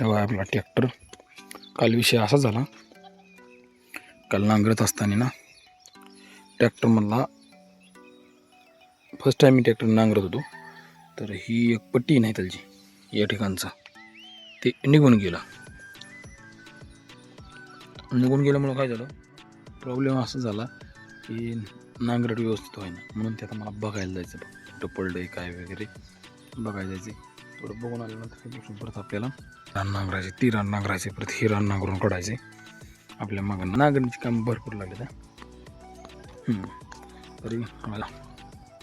तेव्हा आपला ट्रॅक्टर काल विषय असा झाला. काल नांगरत असताना ना ट्रॅक्टर म्हणला फर्स्ट टाइम मी ट्रॅक्टर नांगरत होतो तर ही एक पट्टी नाही त्याची या ठिकाणचा ते निघून गेल्यामुळं काय झालं प्रॉब्लेम असं झाला की नांगरट व्यवस्थित व्हायना म्हणून ते आता मला बघायला जायचं कुठं पडलंय काय वगैरे बघायला जायचं. थोडं बघून आल्यानंतर परत आपल्याला रान नांगरायचे ती रान नांगरायचे परत ही रान नांगरून काढायचे. आपल्या मागं नांगरणीची काम भरपूर लागले त्या तरी मला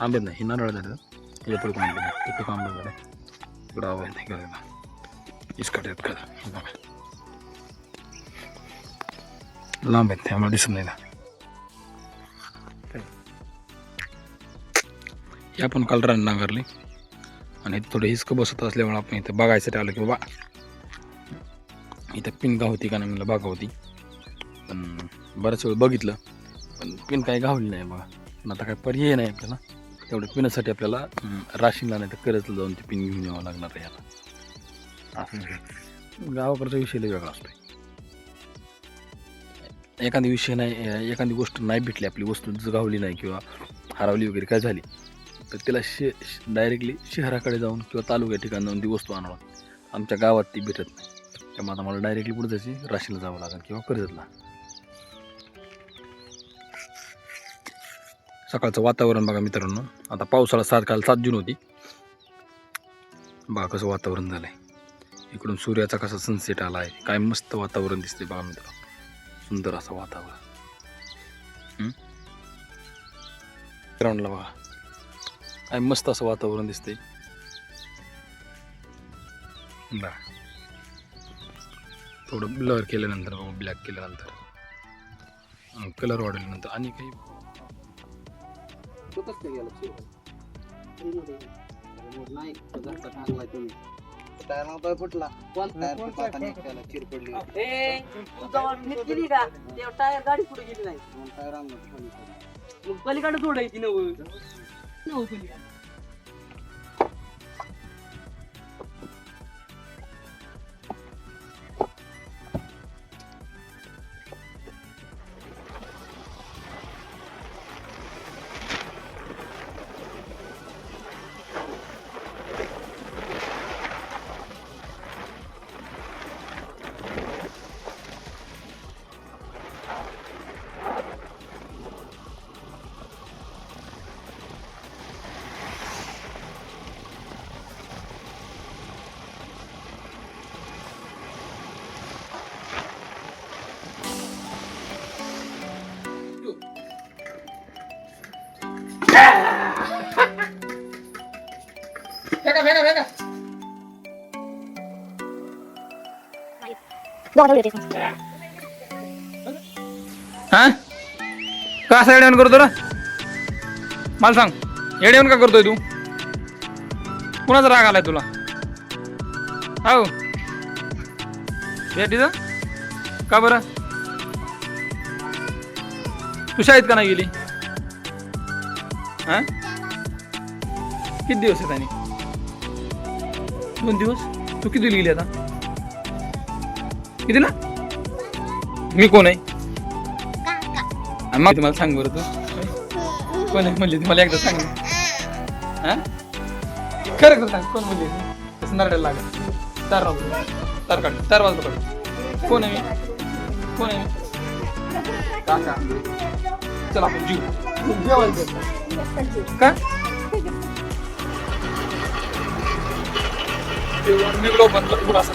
आंबेत नाही हे नारळ झालं त्याच्या पुढे काम तिथं काम झालं इकडं आवाज नाही करायला इसकाट्यात करा लांब आहेत त्यामुळे दिसत नाही ना. हे आपण काल रान नांगरली आणि थोडं हिसकं बसत असल्यामुळे आपण इथं बघायसाठी आलो की बाबा इथं पिन गावती का नाही म्हणलं बघा होती पण बऱ्याच वेळ बघितलं पण पिन काही गावली नाही बघा. पण आता काय पर्याय नाही आपल्याला तेवढ्या पिनासाठी आपल्याला राशीनला नाही तर करतला जाऊन ते पिन घेऊन यावं लागणार आहे. आता असं गावाकडचा विषय वेगळा असतो. एखादी विषय नाही एखादी गोष्ट नाही भेटली आपली वस्तू गावली नाही किंवा हरवली वगैरे काय झाली तर त्याला डायरेक्टली शहराकडे जाऊन किंवा तालुक्या ठिकाणी जाऊन ती वस्तू आणावं. आमच्या गावात ती भेटत नाही त्यामुळे आम्हाला डायरेक्टली पुढे जायची राशीला जावं लागेल किंवा कर्जतला. सकाळचं वातावरण बघा मित्रांनो आता पावसाळा काल 7 जून होती बघा कसं वातावरण झालंय. इकडून सूर्याचा कसा सनसेट आला आहे काय मस्त वातावरण दिसते बघा मित्रांनो सुंदर असं वातावरण ग्राउंडला बघा काय मस्त असं वातावरण दिसते. बघा थोडं ब्लर केल्यानंतर बघा ब्लॅक केल्यानंतर कलर वाढवल्यानंतर आणि काही पलीकडे सोडायची नव हा का असं येऊन करतो ना मला सांग येऊन का करतोय तू कुणाचा राग आलाय तुला हो भेटीचा का बरं तू शाळेत का नाही गेली हा किती दिवस आहेत आणि 2 दिवस तू किती गेली आता कितीला मी कोण आहे मग तुम्हाला सांग बरं तू कोण आहे म्हणली मला एकदा सांग हा खरं सांग कोण म्हणली तसं नरड्याला लागेल 4 वाजता काढ कोण आहे मी काका चला आपण जेवायचं का निघलो पण थोडासा